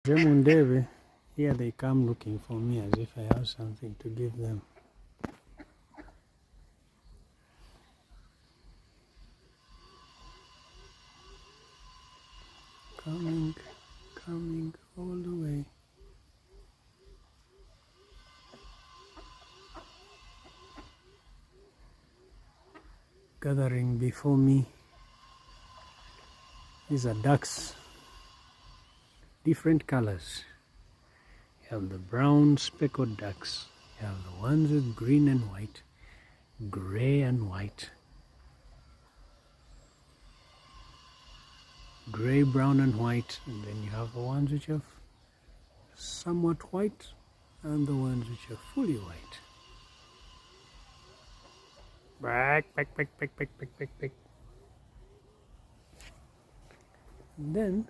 Demundeve, here they come looking for me as if I have something to give them. Coming all the way. Gathering before me. These are ducks, different colors. You have the brown speckled ducks. You have the ones with green and white, gray and white, gray, brown and white, and then you have the ones which are somewhat white and the ones which are fully white. Back. And then